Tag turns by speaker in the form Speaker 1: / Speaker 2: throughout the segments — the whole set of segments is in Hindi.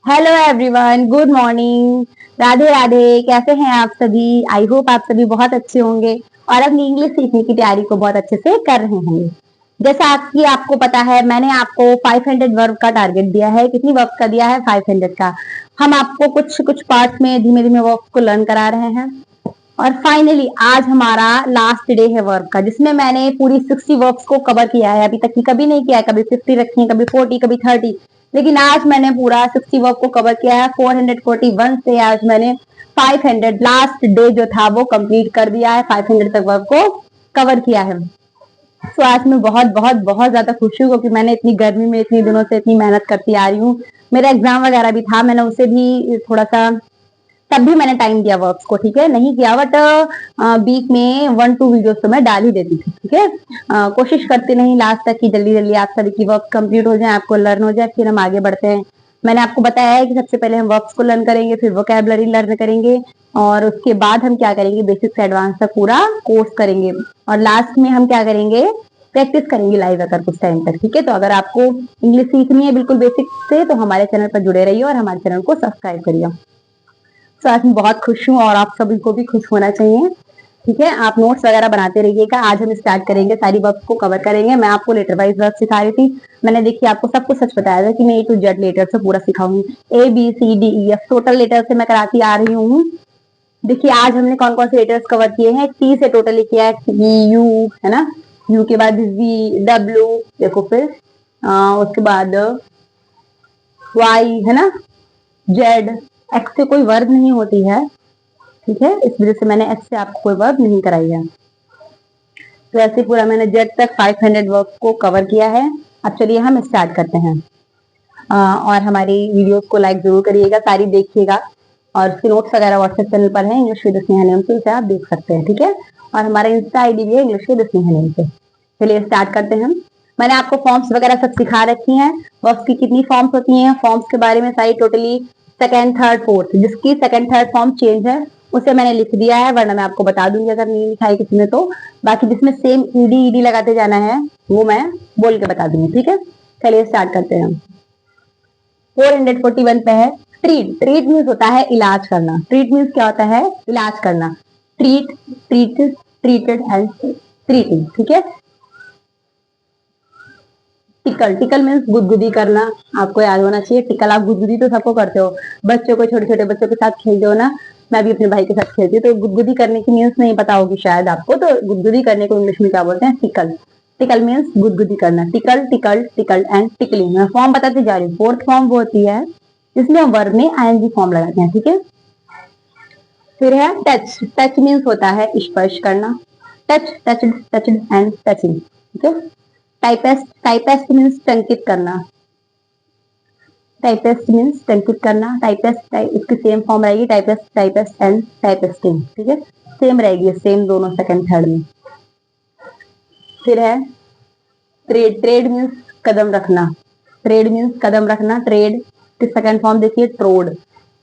Speaker 1: Hello everyone, good morning. Radhe Radhe. कैसे हैं आप सभी? आई होप आप सभी बहुत अच्छे होंगे और अपनी इंग्लिश सीखने की तैयारी को बहुत अच्छे से कर रहे होंगे। जैसा आपकी आपको पता है, मैंने आपको 500 वर्ब का टारगेट दिया है। कितनी वर्ब का दिया है? 500 का। हम आपको कुछ कुछ पार्ट्स में धीमे धीमे वर्ब को लर्न करा रहे हैं और फाइनली आज हमारा लास्ट डे है वर्क का, जिसमें मैंने पूरी 60 वर्क्स को कवर किया है। अभी तक की कभी नहीं किया है, कभी 50 रखी है, कभी 40, कभी 30, लेकिन आज मैंने पूरा 60 वर्क को कवर किया है। 441 से आज मैंने 500 लास्ट डे जो था वो कंप्लीट कर दिया है। 500 तक वर्क को कवर किया है। तो आज मैं बहुत बहुत बहुत ज्यादा खुश हूँ, क्योंकि मैंने इतनी गर्मी में इतनी दिनों से इतनी मेहनत करती आ रही हूँ। मेरा एग्जाम वगैरह भी था, मैंने उसे भी थोड़ा सा तब भी मैंने टाइम दिया वर्क्स को, ठीक है, नहीं किया बट वीक में 1-2 वीडियोस तो मैं डाल ही देती थी, ठीक है। कोशिश करती नहीं लास्ट तक कि जल्दी जल्दी आप सभी की वर्क कंप्लीट हो जाए, आपको लर्न हो जाए, फिर हम आगे बढ़ते हैं। मैंने आपको बताया है कि सबसे पहले हम वर्क्स को लर्न करेंगे, फिर वोकैबुलरी लर्न करेंगे और उसके बाद हम क्या करेंगे, बेसिक से एडवांस तक पूरा कोर्स करेंगे और लास्ट में हम क्या करेंगे, प्रैक्टिस करेंगे लाइव अगर कुछ टाइम तक, ठीक है। तो अगर आपको इंग्लिश सीखनी है बिल्कुल बेसिक से, तो हमारे चैनल पर जुड़े रहिए और हमारे चैनल को सब्सक्राइब करिए। तो आज मैं बहुत खुश हूँ और आप सभी को भी खुश होना चाहिए, ठीक है। आप नोट्स वगैरह बनाते रहिएगा। आज हम स्टार्ट करेंगे, सारी वर्ब्स को कवर करेंगे। मैं आपको लेटर वाइज वर्ब सिखा रही थी। मैंने देखिए आपको सब कुछ सच बताया था कि मैं A to Z लेटर से पूरा सिखाऊंगी। ABCDEF टोटल लेटर से मैं कराती आ रही हूँ। देखिए आज हमने कौन कौन से लेटर्स कवर किए हैं। टी से टोटली किया है, यू है ना, यू के बाद W, देखो फिर उसके बाद वाई है ना, जेड। एक्स से कोई वर्ब नहीं होती है, ठीक है, इस वजह से मैंने एक्स से आपको कोई वर्ब नहीं कराई है। तो ऐसे पूरा मैंने जेड तक 500 वर्ब को कवर किया है। अब चलिए हम स्टार्ट करते हैं। और हमारी वीडियोस को लाइक जरूर करिएगा, सारी देखिएगा और उसके नोट्स वगैरह व्हाट्सएप चैनल पर है, इंग्लिश विद स्नेहा नेम से, उसे आप देख सकते हैं, ठीक है। और हमारा इंस्टा आईडी भी है इंग्लिश विद स्नेहा नेम से। चलिए स्टार्ट करते हैं। मैंने आपको फॉर्म्स वगैरह सब सिखा रखी हैं। वर्ब्स की कितनी फॉर्म्स होती हैं, फॉर्म्स के बारे में सारी टोटली सेकंड थर्ड फोर्थ, जिसकी सेकंड थर्ड फॉर्म चेंज है उसे मैंने लिख दिया है, वरना मैं आपको बता दूंगी अगर नहीं लिखा है किसी ने तो। बाकी जिसमें सेम ईडी ईडी लगाते जाना है वो मैं बोल के बता दूंगी, ठीक है। चलिए स्टार्ट करते हैं। 441 पे है ट्रीट। ट्रीट मीन्स होता है इलाज करना। ट्रीट मीन्स क्या होता है? इलाज करना। Treat, treated, treated and treating, ठीक है। टिकल, टिकल मीन्स गुदगुदी करना। आपको याद होना चाहिए टिकल। आप गुदगुदी तो सबको करते हो, बच्चों को, छोटे छोटे बच्चों के साथ खेलते हो ना। मैं भी अपने भाई के साथ खेलती हूँ, तो गुदगुदी करने की मीन्स नहीं पता होगी शायद आपको। तो गुदगुदी करने को इंग्लिश में क्या बोलते हैं? टिकल। टिकल मीन्स गुदगुदी करना। Tackle, tackle, tackle and tickling. मैं फॉर्म बताती जा रही हूँ। फोर्थ फॉर्म वो होती है जिसमें हम वर्ब में आईएनजी फॉर्म लगाते हैं, ठीक है। फिर है टच। टच मीन्स होता है स्पर्श करना। Touch, touched, touched and touching, ठीक है। टाइपेस्ट, टाइपेस्ट मीन्स टंकित करना। टाइपेस्ट मीन्स टंकित करना। टाइपेस्ट, इसकी सेम फॉर्म रहेगी, टाइपेस्ट, टाइपेस्ट एंड टाइपेस्टिंग, ठीक है। सेम रहेगी, सेम दोनों सेकंड थर्ड में। फिर है ट्रेड। ट्रेड मीन्स कदम रखना। ट्रेड मीन्स कदम रखना। ट्रेड की सेकंड फॉर्म देखिए, ट्रोड।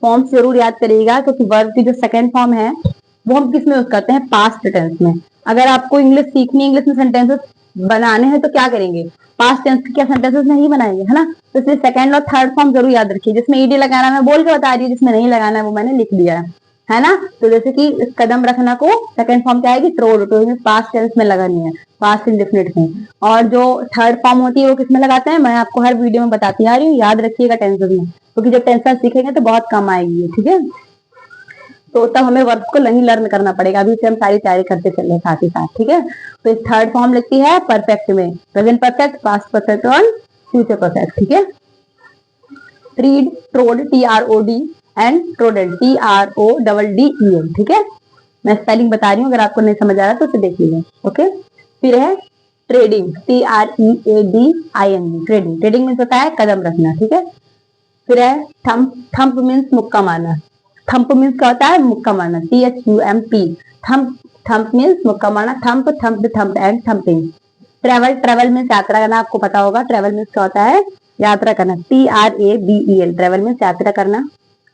Speaker 1: फॉर्म जरूर याद करिएगा, क्योंकि वर्ब की जो सेकंड फॉर्म है वो हम किस में यूज करते हैं? पास्ट टेंस में। अगर आपको इंग्लिश सीखनी, इंग्लिश में सेंटेंसेस बनाने हैं तो क्या करेंगे? पास्ट टेंस के क्या सेंटेंसेस नहीं बनाएंगे, है ना। तो इसलिए सेकंड और थर्ड फॉर्म जरूर याद रखिए। जिसमें ईडी लगाना मैं बोल के बता रही हूँ, जिसमें नहीं लगाना है वो मैंने लिख दिया है ना। तो जैसे कि कदम रखना को सेकंड फॉर्म क्या आएगी? ट्रोड। तो पास्ट टेंस में लगानी है, पास्ट इंडेफिनिट में। और जो थर्ड फॉर्म होती है वो किसमें लगाते हैं? मैं आपको हर वीडियो में बताती आ रही हूँ, याद रखिएगा टेंसेस में, क्योंकि जब टेंसेस सीखेंगे तो बहुत कम आएगी, ठीक है। तो तब हमें वर्ब्स को नहीं लर्न करना पड़ेगा। अभी से हम सारी तैयारी करते चल रहे साथ ही साथ, ठीक है। तो इस थर्ड फॉर्म लगती है परफेक्ट में, प्रेजेंट परफेक्ट, पास्ट परफेक्ट और फ्यूचर परफेक्ट, ठीक है। ट्रीड, ट्रोड, TROD एंड ट्रोडेड, TRODDEN, ठीक है। मैं स्पेलिंग बता रही हूँ, अगर आपको नहीं समझ आ रहा तो उसे देख लीजिए, ओके। फिर है trading, TREADING, trading. Trading means होता है कदम रखना, ठीक है। फिर है थंप। थंप मीन्स मुक्का मारना। थंप मीन्स क्या होता है? मुक्का मारना, THUMP। थंप, थंप मीन्स मुक्का मारना। Thump, thump, thump and thumping. Travel, travel means यात्रा करना। आपको पता होगा ट्रेवल मीन्स क्या होता है? यात्रा करना, TRAVEL। ट्रेवल मीन्स यात्रा करना।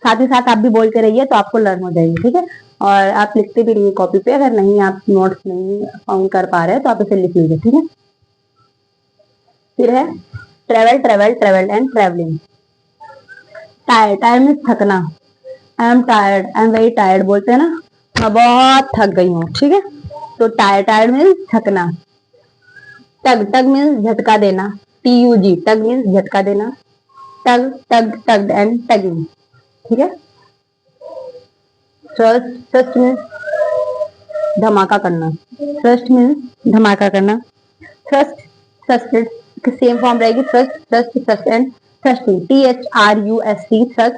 Speaker 1: साथ ही साथ आप भी बोलते रहिए तो आपको लर्न हो जाएगी, ठीक है। और आप लिखते भी रहिए कॉपी पे, अगर नहीं आप नोट्स नहीं फाउंड कर पा रहे तो आप इसे लिख लीजिए, ठीक है। फिर है travel, travel, travel and travelling. Tired, tired means थकना। I am tired, I am very tired बोलते हैं ना, मैं बहुत थक गई हूँ, ठीक है। तो टायर्ड, टायर्ड मीन्स थकना। टग, टग मीन्स झटका देना, TUG, टग मीन्स झटका देना। टग, टग, टग एंड टगिंग, ठीक है। थ्रस्ट, थ्रस्ट मीन्स धमाका करना, थ्रस्ट मीन्स धमाका करना। थ्रस्ट, थ्रस्टेड की सेम फॉर्म रहेगी, thrust, thrust, thrust and thrusting, THRUST, thrust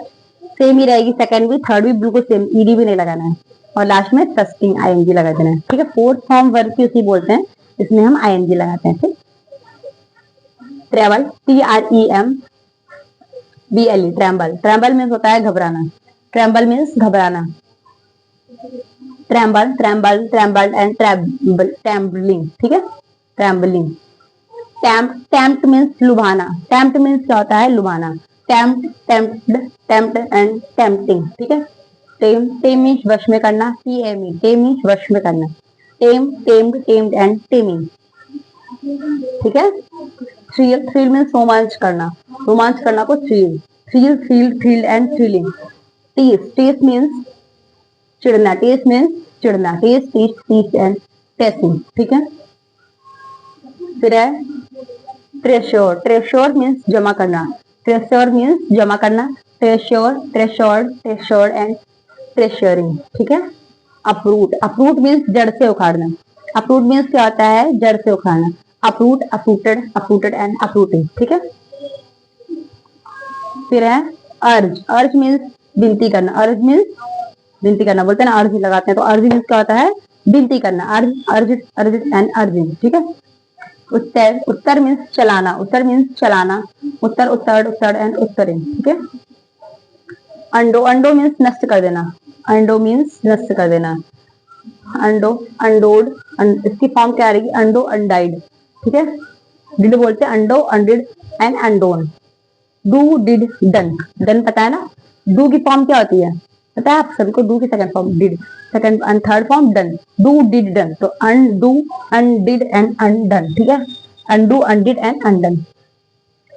Speaker 1: same ही रहेगी, सेकंड भी थर्ड भी बिल्कुल सेम, ED भी नहीं लगाना है, और लास्ट में थ्रस्टिंग ING लगा देना है, ठीक है। फोर्थ फॉर्म वर्ब की उसी बोलते हैं, इसमें हम ING लगाते हैं, ठीक। Travel, TREMBLE, tremble, tremble means होता है घबराना, ट्रैम्बल मीन्स घबराना। Tremble, tremble, tremble and trembling, ठीक है, ट्रैम्बलिंग। टेम्प्ट, टेम्प्ट मीन्स लुभाना, टेम्प्ट मीन्स क्या होता है, लुभाना। Tempt, tempted, tempt and tempting, ठीक है। टेम, टेम मीन्स वश में करना, TAME, टेम मीन्स वश में करना। टेम, टेम्ड, टेम्ड एंड टेमिंग, ठीक है। थ्रिल, थ्रिल मीन्स रोमांच करना, रोमांच करना को thrill, thrill, thrill, thrill and thrilling. टीस, टीस मीन्स चिढ़ना, टीस मीन्स चिढ़ना, टीस, टीस, टीस एंड टेसिंग, ठीक है। फिर है ट्रेश्योर, ट्रेश्योर मीन्स जमा करना, ट्रेश्योर मीन्स जमा करना, ट्रेश्योर, ट्रेश्योर्ड, ट्रेश्योर्ड एंड ट्रेश्योरिंग, ठीक है। अपरूट, अपरूट मीन्स जड़ से उखाड़ना, अपरूट मीन्स क्या होता है, जड़ से उखाड़ना। Uproot, uprooted, uprooted and uprooting, ठीक है। फिर है अर्ज, अर्ज मीन्स विनती करना, अर्ज मीन्स विनती करना, बोलते हैं ना अर्ज लगाते हैं, तो अर्ज मीन्स क्या होता है, विनती करना, अर्ज, अर्ज, अर्ज एंड अर्जिंग, ठीक है। उत्तर, उत्तर मीन्स चलाना, उत्तर मीन्स चलाना, उत्तर, उत्तर, उत्तर एंड उत्तरिंग, ठीक है। अंडो, अंडो मीन्स नष्ट कर देना, अंडो मीन्स नष्ट कर देना। अंडो, अंडोड, इसकी फॉर्म क्या रहेगी, अंडो, अनडाइड, ठीक है। डिड बोलते हैं undo, undid and undone. Do, did, done, done पता है ना, डू की फॉर्म क्या होती है पता है आप सभी को, डू की second form did, second and third form done, do, did, done, तो अनडू, अनडिड एंड अनडन, ठीक है। अनडू, अनडिड एंड अनडन,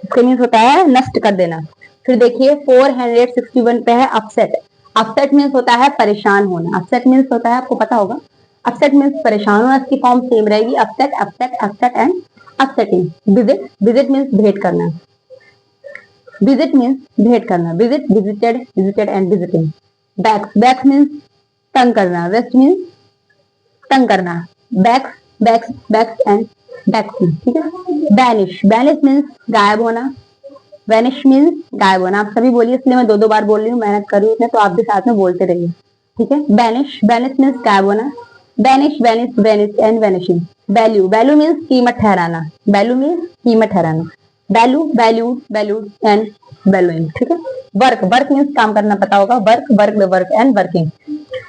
Speaker 1: इसका मीन्स होता है नष्ट कर देना। फिर देखिए 461 पे है अपसेट, अपसेट मीन्स होता है परेशान होना, अपसेट मीन्स होता है, आपको पता होगा, अपसेट मीन्स परेशान होना, इसकी फॉर्म सेम रहेगी, upset, upset, upset and upsetting. Visit, visit means भेंट करना, विजिट मीन्स भेंट करना, visit, visited, visited and visiting. Vex, vex means तंग करना, वेस्ट मीन्स तंग करना, vex, vex, vex and vexing, ठीक है। बैनिश, बैनिश मीन्स गायब होना, वैनिश मीन्स गायब होना, आप सभी बोलिए, इसलिए मैं दो दो बार बोल रही हूँ, मेहनत कर रही हूँ, तो आप भी साथ में बोलते रहिए, ठीक है। बैनिश, बैनिश मीन्स गायब होना, banish, vanish, vanish and vanishing. Value, value means कीमत ठहराना, वैल्यू मीन्स कीमत ठहराना, value, valued, valued and valuing, ठीक है। वर्क, वर्क मीन्स काम करना, पता होगा, work, work, work and working.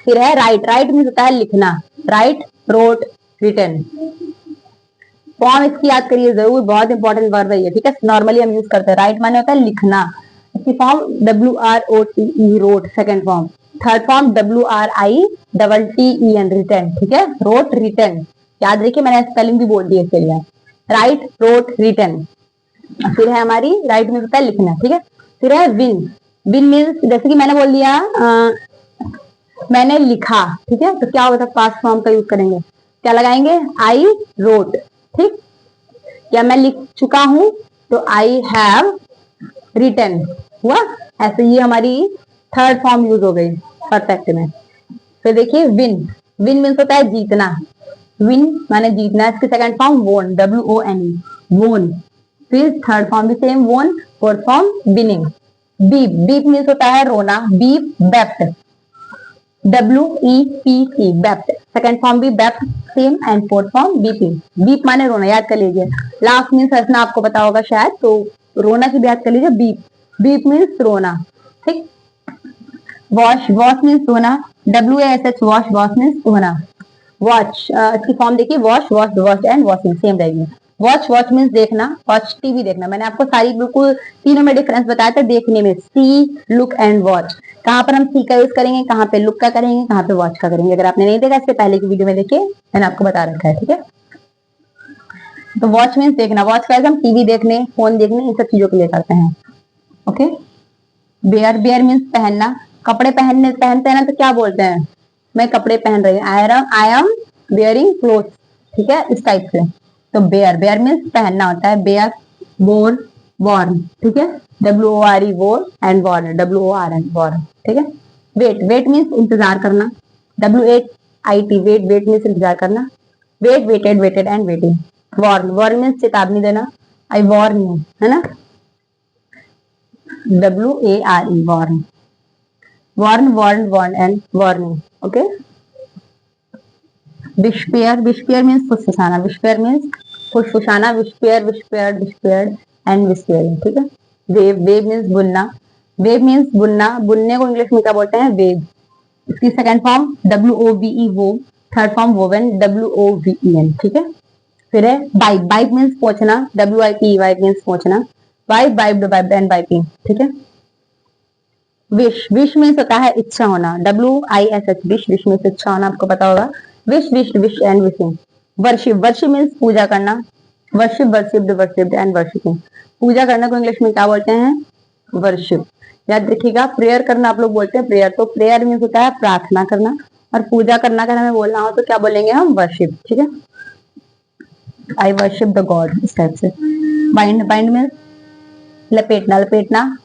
Speaker 1: फिर है राइट, राइट मीन्स होता है लिखना, राइट, रोट, रिटन। फॉर्म इसकी याद करिए जरूर, बहुत इंपॉर्टेंट वर्ब है ये, ठीक है, नॉर्मली हम यूज करते हैं। राइट माने होता है लिखना, इसकी form WROTE, wrote, second form. Third form WRITTEN, written, ठीक है, रोट, रिटन, याद रखिए, मैंने स्पेलिंग भी बोल दी इसके लिए, राइट, रोट, रिटन। फिर है हमारी राइट मीन्स होता है लिखना, ठीक है। फिर है विन, विन मीन्स जैसे कि मैंने बोल दिया मैंने लिखा, ठीक है, तो क्या होगा, पास्ट फॉर्म का यूज करेंगे, क्या लगाएंगे, आई रोट, ठीक, या मैं लिख चुका हूं तो आई हैव रिटन हुआ, ऐसे ये हमारी थर्ड फॉर्म यूज हो गई परफेक्ट में। फिर देखिए विन, विन मीन्स होता है जीतना, विन माने जीतना, इसकी सेकंड फॉर्म वोन, WONE, वोन। फिर थर्ड फॉर्म भी same won, fourth form winning. Weep, weep means होता है रोना, weep, wept, WEPT, wept, second form भी wept same and fourth form weeping. Weep माने रोना, याद कर लीजिए, लास्ट मीन्स हंसना, आपको पता होगा शायद, तो रोना की भी याद कर लीजिए, बीप, बीप मीन्स रोना, ठीक। वॉश, वॉश मीन्स धोना, WASH, वॉश, वॉश मीन्स धोना। वॉच, इसकी फॉर्म देखिए, wash, wash, wash and washing same रहेगी। वॉच, वॉच मीन्स देखना, वॉच टीवी देखना, मैंने आपको सारी बिल्कुल तीनों में डिफरेंस बताया था देखने में, सी, लुक एंड वॉच। कहाँ पर हम सी का यूज करेंगे, कहाँ पे लुक का करेंगे, कहाँ पे वॉच का करेंगे, अगर आपने नहीं देखा इसके पहले की वीडियो में देखिए, मैंने आपको बता रखा है, ठीक है। तो वॉच मीन्स देखना, वॉच का हम टीवी देखने, फोन देखने, इन सब चीजों के लिए करते हैं, ओके। बेयर, बेयर मीन्स पहनना, कपड़े पहनते हैं ना तो क्या बोलते हैं, मैं कपड़े पहन रही हूँ, आई एम बेयरिंग क्लोथ, ठीक है, इस टाइप से। तो बेयर, बेयर मीन्स पहनना होता है, बेयर, बोर, वॉर्न, ठीक है, WORE वोर एंड वॉर्न, WORN वॉर्न, ठीक है। वेट, वेट मीन्स इंतजार करना, WAIT वेट, वेट मीन्स इंतजार करना, wait, waited, waited and waiting. Warn, warn means चेतावनी देना, आई वॉर्न यू, है ना, WARE warn, warn, warn, warn and warning, okay. Whisper, whisper means फुसफुसाना, विस्पेयर मीन्स फुसफुसाना, whisper, whispered, whispered and whispering, ठीक है। वेव, वेव मीन्स बुनना, वेव मीन्स बुनना, बुनने को इंग्लिश में क्या बोलते हैं, वेव। इसकी सेकंड फॉर्म WOVE वो, थर्ड फॉर्म वोवेन, WOVEN, ठीक है। फिर है बाइप, बाइप मीन्स पहुंचना, WIP वाइप मीन्स पहुंचना, wipe, wiped, wiped and wiping, ठीक है। विश, विश मीन्स होता है इच्छा होना, WISH विश, विश मीन्स इच्छा होना, आपको पता होगा, wish, wish, wish and wishing. Worship, worship means पूजा करना, worship, worshipped, worshipped and worshipping. पूजा करना को इंग्लिश में क्या बोलते हैं, वर्शिप। याद रखिएगा, प्रेयर करना आप लोग बोलते हैं प्रेयर, तो प्रेयर मीन्स होता है प्रार्थना करना, और पूजा करना अगर हमें बोलना हो तो क्या बोलेंगे हम, वर्शिप, ठीक है। आई वर्शिप द गॉड, इस टाइप से। बाइंड, बाइंड मीन्स लपेटना, लपेटना,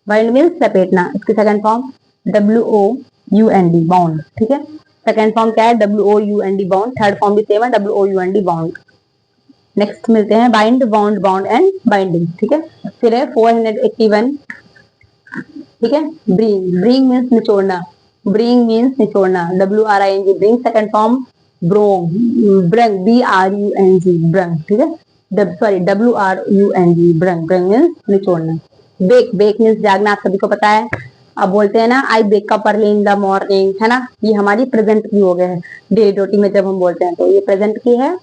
Speaker 1: बाइंड मीन्स लपेटना। इसकी सेकंड फॉर्म WOUND बाउंड, ठीक है। सेकंड फॉर्म क्या है, WOUND बाउंड, थर्ड फॉर्म भी सेम है, WOUND बाउंड। नेक्स्ट मिलते हैं bind, bound, bound and binding, ठीक है। फिर है 481, ठीक है। ब्रिंग, ब्रिंग मीन्स निचोड़ना, ब्रिंग मीन्स निचोड़ना, WRING wring. Second form wrong, wrung, BRUNG wrung, ठीक है। Sorry, WRUNG wrung, wrung means निचोड़ना। बेक, बेक मीन्स जागना, आप सभी को पता है। अब बोलते हैं ना I wake up early in the morning, है ना, ये हमारी प्रेजेंट की हो गए है, डेली रूटीन में जब हम बोलते हैं तो ये प्रेजेंट की है।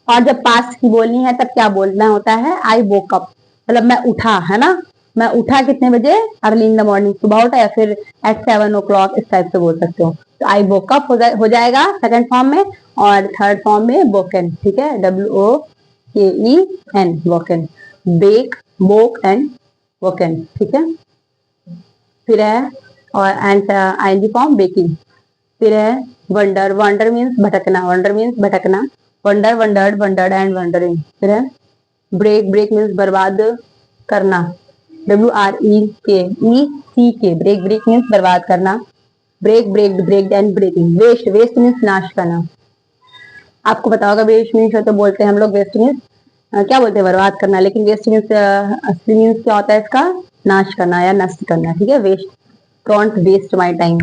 Speaker 1: और जब पास्ट की बोलनी है तब क्या बोलना होता है, आई वोक अप, मतलब मैं उठा, है ना, मैं उठा कितने बजे, अर्ली इन द मॉर्निंग, सुबह उठा, या फिर एट 7 o'clock, इस टाइप से बोल सकते हो। तो आई वोक अप हो जाएगा सेकंड फॉर्म में, और थर्ड फॉर्म में वोकन, ठीक है, WOKEN woken, wake, woke and woken, ठीक है। फिर है और ING फॉर्म बेकिंग। फिर है वंडर, वंडर मीन्स भटकना, वंडर मीन्स भटकना, wander, wandered, wandered and wandering. फिर है ब्रेक, ब्रेक मीन्स बर्बाद करना, WREK, ब्रेक, ब्रेक मीन्स बर्बाद करना, wreck, wrecked, wrecked and wrecking. Waste, waste means नाश करना, आपको पता होगा वेस्ट मीन्स तो बोलते हैं हम लोग, वेस्ट मीन्स क्या बोलते हैं, बर्बाद करना, लेकिन वेस्ट मीन्स असली मीन्स क्या होता है इसका, नाश करना या नष्ट करना, ठीक है। Waste, don't waste my time,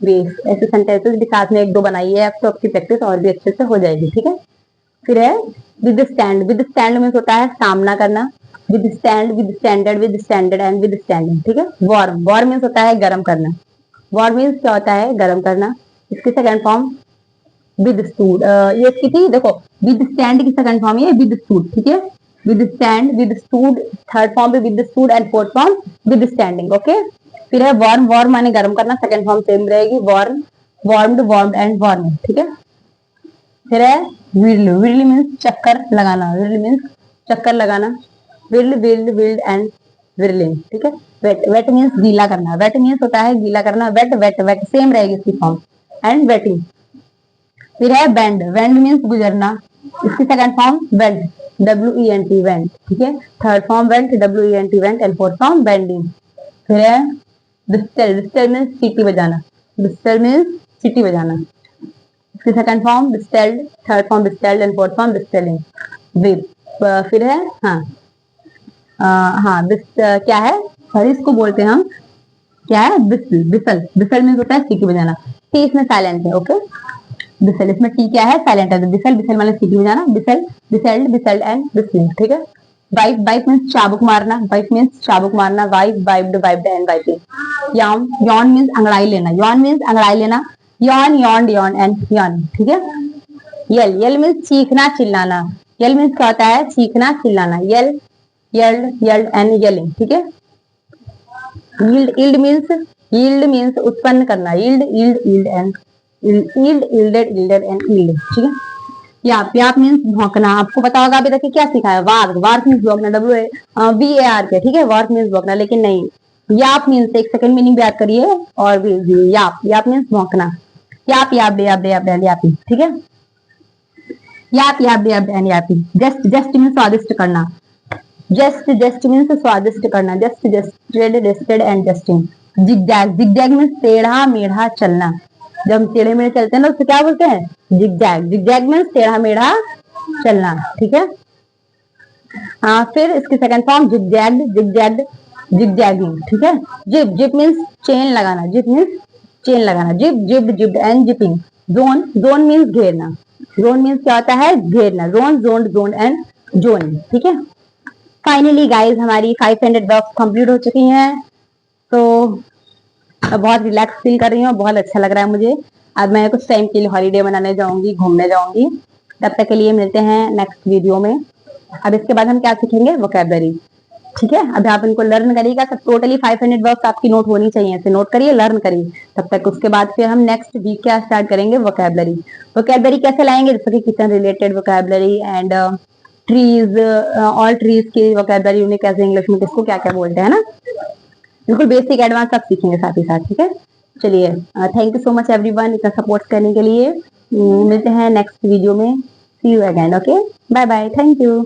Speaker 1: waste. ऐसे सेंटेंसेस भी साथ में एक दो बनाइए आप, तो आपकी प्रैक्टिस और भी अच्छे से हो जाएगी, ठीक है। फिर है withstand, with stand means होता है सामना करना, with stand, with standard, with standard and with standing, ठीक है। वॉर, वॉर मीन्स होता है गर्म करना, वॉर मीन्स क्या होता है, गर्म करना। इसकी सेकंड फॉर्म विद स्टूड, ये इसकी थी, देखो विद स्टैंड की सेकंड फॉर्म ये विद स्टूड, ठीक है, withstand, withstood, third form पे withstood and fourth form withstanding, okay. फिर है वार्म, वार्म माने गर्म करना, सेकंड फॉर्म सेम रहेगी, warm, warmed, warmed and warming, ठीक है। फिर है विल्ड, विल्ड मीन्स चक्कर लगाना, विल्ड मीन्स चक्कर लगाना, wild, wild, wild and whirling, ठीक है। वेट, वेट मीन्स गीला करना, वेट मीन्स होता है गीला करना, वेट, वेट, वेट सेम रहेगी इसकी फॉर्म, एंड वेटिंग। फिर है बेंड, वेंड मीन्स गुजरना, इसकी second form went, WENT went, ठीक है। Third form went, WENT went and fourth form bending. फिर है डिस्टल, डिस्टल मीन्स सीटी बजाना, डिस्टल मीन्स सीटी बजाना, इसकी second form whistled, third form whistled and fourth form whistling. फिर है हाँ क्या है, सॉरी इसको बोलते हैं हम, क्या है, बिसल, बिसल, बिसल मीन्स होता है सीटी बजाना, टी इसमें साइलेंट है, ओके। बिसल, इसमें टी क्या है, साइलेंट है, तो बिसल, बिसल वाले सीटी बजाना, बिसल, बिसल्ड, बिसल्ड एंड बिसलिंग, ठीक है। वाइप, वाइप मीन्स चाबुक मारना, वाइप मीन्स चाबुक मारना, wipe, wiped, wiped and wiping. यान, यॉन मीन्स अंगड़ाई लेना, यॉन मीन्स अंगड़ाई लेना, Yon, yawned, Yon and Yon, ठीक है। यल, यल मीन्स चीखना चिल्लाना, यल मीन्स क्या होता है, चीखना चिल्लाना, यल, यल्ड, यल्ड एंड यलिंग, ठीक है। Yield, yield means, yield means उत्पन्न करना, yield, yield, yield and yield, yielded, yielded and yield, ठीक है। याप मीन्स भौंकना। आपको पता होगा अभी तक क्या सीखा है, वार्क। वार्क मीन्स भौंकना, WARK, ठीक है, वार्क मीन्स भौंकना, लेकिन नहीं, याप मीन्स, एक सेकंड मीनिंग भी याद करिए, और भी याप मीन्स भौंकना। याप याप बे याप बे याप बे यापी, ठीक है, याप याप बे याप बे यापी। जस्ट जस्ट मीन्स स्वादिष्ट करना। जस्ट मीन्स स्वादिष्ट करना। जस्टेड एंड जस्टिंग। जिगजैग, जिगजैग मीन्स टेढ़ा मेढ़ा चलना। जब हम टेढ़े मेढ़े चलते हैं ना उसको क्या बोलते हैं, जिगजैग। जिगजैग मीन्स टेढ़ा मेढ़ा चलना, ठीक है। फिर इसकी second form zigzag, zigzag, zigzagging, ठीक है। जिप, जिप मीन्स चेन लगाना। जिप मीन्स चेन लगाना। Zip, zipped, zipped and zipping. Zone, zone means घेरना। जोन मीन्स क्या होता है, घेरना। Zone, zone, zone and zone, ठीक है। फाइनली गाइज हमारी 500 वर्क्स कंप्लीट हो चुकी हैं। तो मैं बहुत रिलैक्स फील कर रही हूँ, बहुत अच्छा लग रहा है मुझे। अब मैं कुछ टाइम के लिए हॉलीडे मनाने जाऊंगी, घूमने जाऊंगी। तब तक के लिए मिलते हैं नेक्स्ट वीडियो में। अब इसके बाद हम क्या सीखेंगे, वोकैबलरी, ठीक है। अब आप इनको लर्न करिएगा, सब टोटली 500 वर्क्स आपकी नोट होनी चाहिए, ऐसे नोट करिए, लर्न करिए। तब तक उसके बाद फिर हम नेक्स्ट वीक क्या स्टार्ट करेंगे, वोकैबलरी। वोकैबलरी कैसे लाएंगे, जैसे कि kitchen related vocabulary and trees, all trees की वोकैबलरी, उन्हें कैसे इंग्लिश में किसको क्या क्या बोलते हैं ना, बिल्कुल बेसिक एडवांस सब सीखेंगे साथ ही साथ, ठीक है। चलिए, thank you so much everyone इतना सपोर्ट करने के लिए। मिलते हैं नेक्स्ट वीडियो में। See you again, okay, bye bye, thank you.